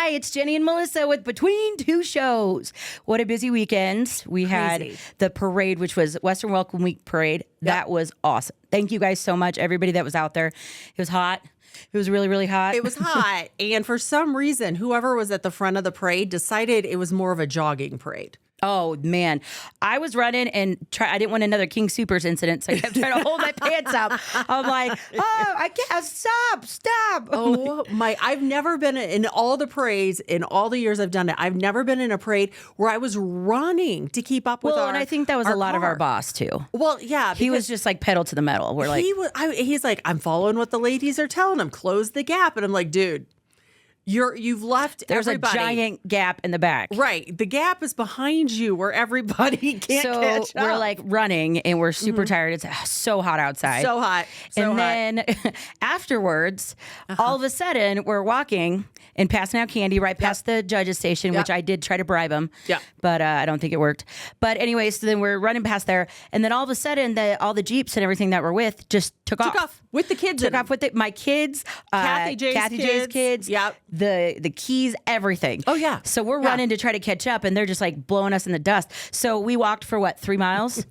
Hi, it's Jenny and Melissa with Between Two Shows. What a busy weekend. We had the parade, which was Western Welcome Week parade. That was awesome. Thank you guys so much, everybody that was out there. It was hot. It was really, really hot. It was hot. And for some reason, whoever was at the front of the parade decided it was more of a jogging parade. Oh, man. I was running and I didn't want another King Supers incident, so I kept trying to hold my pants up. I'm like, oh, I can't. Stop. Oh, I've never been in all the parades, in all the years I've done it, I've never been in a parade where I was running to keep up with Well, and I think that was a lot of our boss, too. Well, yeah. He was just like pedal to the metal. We're like, he's like, I'm following what the ladies are telling him. Close the gap. And I'm like, dude. You've left There's everybody. a giant gap in the back. Right. The gap is behind you where everybody can't catch up. So we're like running and we're super tired. It's so hot outside. So hot. Then afterwards, all of a sudden we're walking and passing out candy right past the judge's station, which I did try to bribe him. Yeah. But I don't think it worked. But anyway, so then we're running past there. And then all of a sudden all the Jeeps and everything that we're with just took off. With the kids Took off with my kids. Kathy J's kids. Yep. The keys, everything. Oh, yeah. So we're running to try to catch up, and they're just like blowing us in the dust. So we walked for 3 miles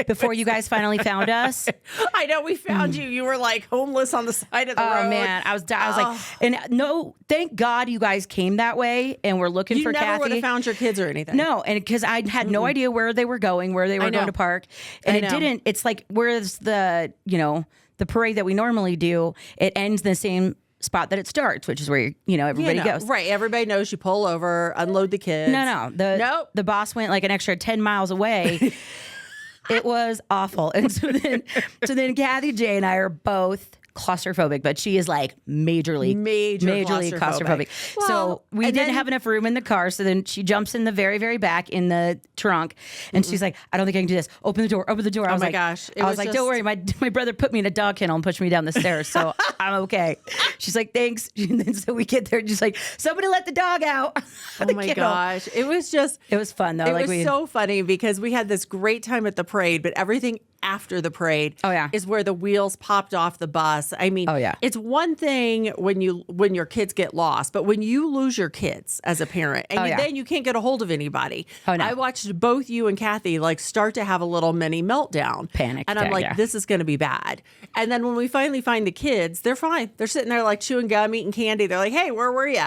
before you guys finally found us. I know we found you. You were like homeless on the side of the road. Oh man, I was like, and no, thank God you guys came that way, and we're looking for Kathy. You never would have found your kids or anything. No, and because I had no idea where they were going, where they were going to park, and it didn't. It's like where's the parade that we normally do? It ends in the same spot that it starts, which is where everybody goes. Right, everybody knows you pull over, unload the kids. No. The boss went like an extra 10 miles away. It was awful. And so then Kathy J and I are both claustrophobic, but she is like majorly claustrophobic. Well, so we didn't have enough room in the car. So then she jumps in the very, very back in the trunk, and she's like, "I don't think I can do this. Open the door. I was my like, gosh! I was like, don't worry. My brother put me in a dog kennel and pushed me down the stairs, so I'm okay." She's like, "Thanks." And then so we get there, just like, somebody let the dog out. Oh my gosh! It was fun though. It was so funny because we had this great time at the parade, but everything after the parade is where the wheels popped off the bus. I mean, it's one thing when your kids get lost, but when you lose your kids as a parent and then you can't get a hold of anybody. Oh, no. I watched both you and Kathy like start to have a little mini meltdown. Panic. And I'm like, this is going to be bad. And then when we finally find the kids, they're fine. They're sitting there like chewing gum, eating candy. They're like, hey, where were you?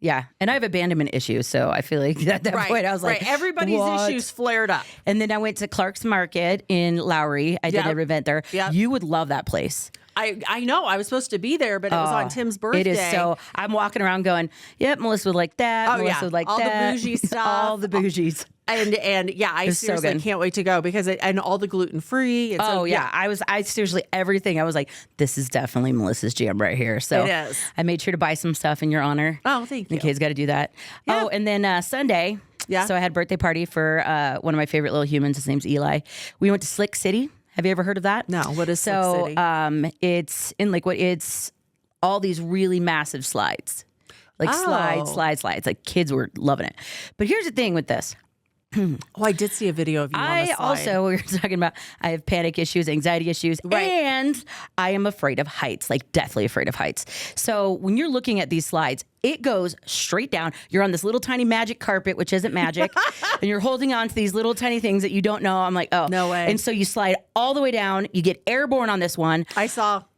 Yeah. And I have abandonment issues, so I feel like at that point I was like, everybody's issues flared up. And then I went to Clark's Market in Lowry. I did an event there. Yep. You would love that place. I know. I was supposed to be there, but it was on Tim's birthday. It is so. I'm walking around going, yep, Melissa would like that. Melissa would like all that. All the bougie stuff. All the bougies. And I seriously can't wait to go because and all the gluten free. I seriously everything. I was like, this is definitely Melissa's jam right here. So it is. I made sure to buy some stuff in your honor. Oh, thank you. The kids got to do that. Yeah. Oh, and then Sunday. Yeah. So I had a birthday party for one of my favorite little humans. His name's Eli. We went to Slick City. Have you ever heard of that? No. What is Slick City? It's in Lakewood. It's all these really massive slides. Like slides. Like kids were loving it. But here's the thing with this. I did see a video of you on a slide. We were talking about, I have panic issues, anxiety issues, and I am afraid of heights, like deathly afraid of heights. So when you're looking at these slides, it goes straight down. You're on this little tiny magic carpet, which isn't magic, and you're holding on to these little tiny things that you don't know. I'm like, oh. No way. And so you slide all the way down. You get airborne on this one.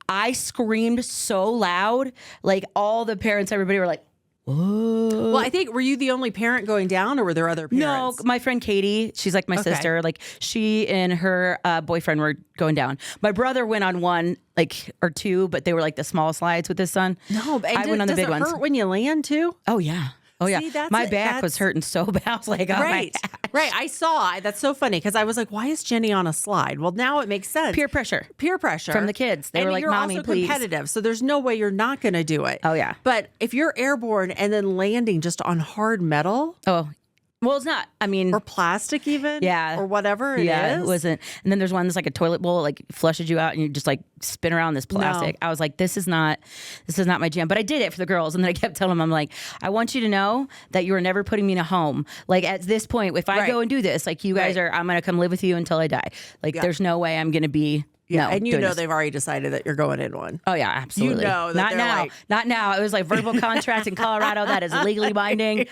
I screamed so loud. Like all the parents, everybody were like, whoa. Well, I think, were you the only parent going down or were there other parents? No, my friend Katie, she's like my sister. Like she and her boyfriend were going down. My brother went on one or two, but they were like the small slides with his son. No, but I went on the big ones. Does it hurt when you land too? Oh, yeah. Oh, yeah. See, my back was hurting so bad. I was like, oh, right. I saw. That's so funny because I was like, why is Jenny on a slide? Well, now it makes sense. Peer pressure. From the kids. They were like, Mommy, also please. Competitive, so there's no way you're not going to do it. Oh, yeah. But if you're airborne and then landing just on hard metal. Oh, well, it's not. I mean, or plastic even. Yeah. Or whatever it is. Yeah, it wasn't. And then there's one that's like a toilet bowl, like flushes you out and you just like spin around this plastic. No. I was like, this is not my jam. But I did it for the girls. And then I kept telling them, I'm like, I want you to know that you are never putting me in a home. Like at this point, if I go and do this, like you guys are, I'm going to come live with you until I die. Like there's no way I'm going to be Yeah, no, and you know they've already decided that you're going in one. Oh yeah, absolutely. You know that not now, like... not now. It was like verbal contract in Colorado that is legally binding.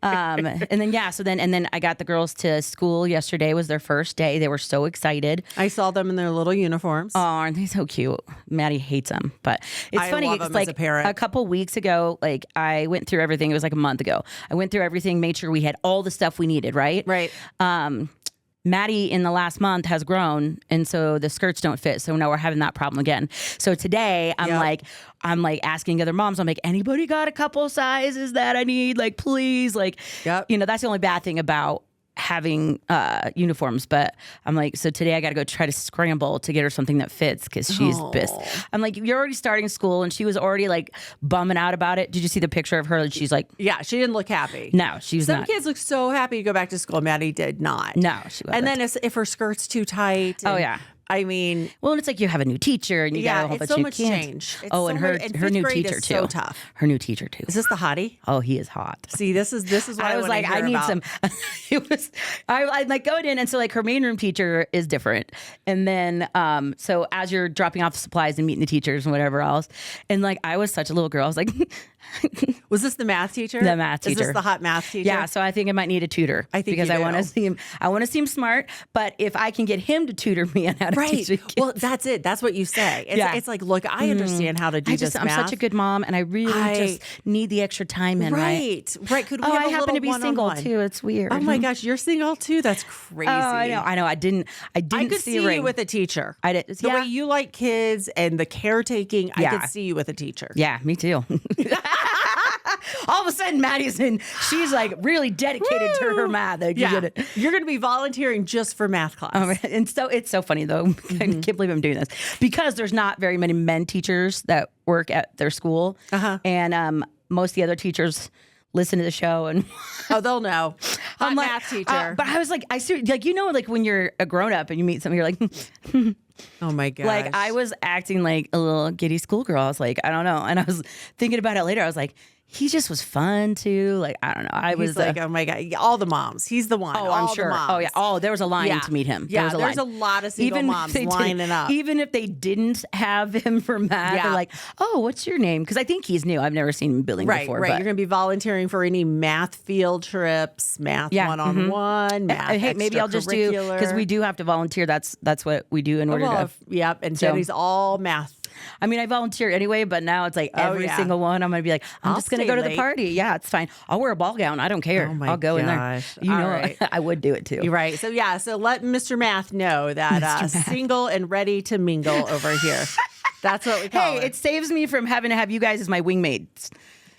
And then I got the girls to school yesterday. Was their first day. They were so excited. I saw them in their little uniforms. Oh, aren't they so cute? Maddie hates them, but it's funny. Love them it's like as a parent. A couple weeks ago, like I went through everything. It was like a month ago. I went through everything, made sure we had all the stuff we needed. Right. Right. Maddie in the last month has grown, and so the skirts don't fit. So now we're having that problem again. So today I'm like asking other moms. I'm like, anybody got a couple sizes that I need? Like, please, like, that's the only bad thing about having uniforms. But I'm like, so today I got to go try to scramble to get her something that fits because she's pissed. I'm like, you're already starting school, and she was already like bumming out about it. Did you see the picture of her? And she's like, yeah, she didn't look happy. No, she was not. Some kids look so happy to go back to school. Maddie did not. No, she wasn't. And then if her skirt's too tight. I mean, well, and it's like you have a new teacher and you got a whole bunch of much change. And her new teacher too. So tough. Her new teacher too. Is this the hottie? Oh, he is hot. See, this is what I was like. I need some. I'm like going in, and so like her main room teacher is different, and then so as you're dropping off the supplies and meeting the teachers and whatever else, and like I was such a little girl, I was like. Was this the math teacher? The math teacher. Is this the hot math teacher? Yeah, so I think I might need a tutor. I think because I want to seem smart, but if I can get him to tutor me on how to teach the kids. Well, that's it. That's what you say. It's like, look, I understand how to do this math. I'm such a good mom, and I really just need the extra time in, right? Right. Could we have I happen to be single too. It's weird. Oh my gosh, you're single too? That's crazy. Oh, I know. I didn't I could see you with a teacher. I did. The way you like kids and the caretaking, I could see you with a teacher. Yeah, me too. All of a sudden, Maddie's she's like really dedicated to her math. You're going to be volunteering just for math class. And so it's so funny though. I can't believe I'm doing this because there's not very many men teachers that work at their school. And most of the other teachers listen to the show and they'll know. Hot math teacher. But I was like, I see, like, like when you're a grown up and you meet somebody, you're like, oh my gosh. Like I was acting like a little giddy schoolgirl. I was like, I don't know. And I was thinking about it later. I was like, he just was fun too. Like, I don't know. I was like, oh my God. All the moms. He's the one. Oh, I'm sure. Oh, yeah. Oh, there was a line to meet him. Yeah, there's a lot of single moms lining up. Even if they didn't have him for math, they're like, oh, what's your name? Because I think he's new. I've never seen him building before. Right. You're going to be volunteering for any math field trips, math one-on-one, math hey, maybe I'll just do, because we do have to volunteer. That's what we do in order to. Yep. And Jenny's all math. I mean, I volunteer anyway, but now it's like every single one. I'm going to be like, I'm just going to go to the party. Yeah, it's fine. I'll wear a ball gown. I don't care. I'll go in there. You know, I would do it too. You're right. So so let Mr. Math know that single and ready to mingle over here. That's what we call it. It saves me from having to have you guys as my wingmates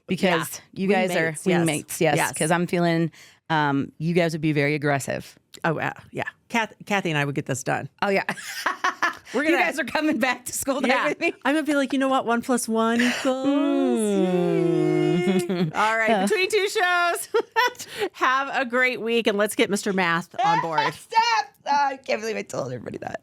because you guys are wingmates. Yes, because I'm feeling you guys would be very aggressive. Oh, yeah. Kathy and I would get this done. Oh, yeah. You guys are coming back to school with me. I'm going to be like, you know what? 1 + 1 equals. All right. Between two shows, have a great week and let's get Mr. Math on board. Stop. I can't believe I told everybody that.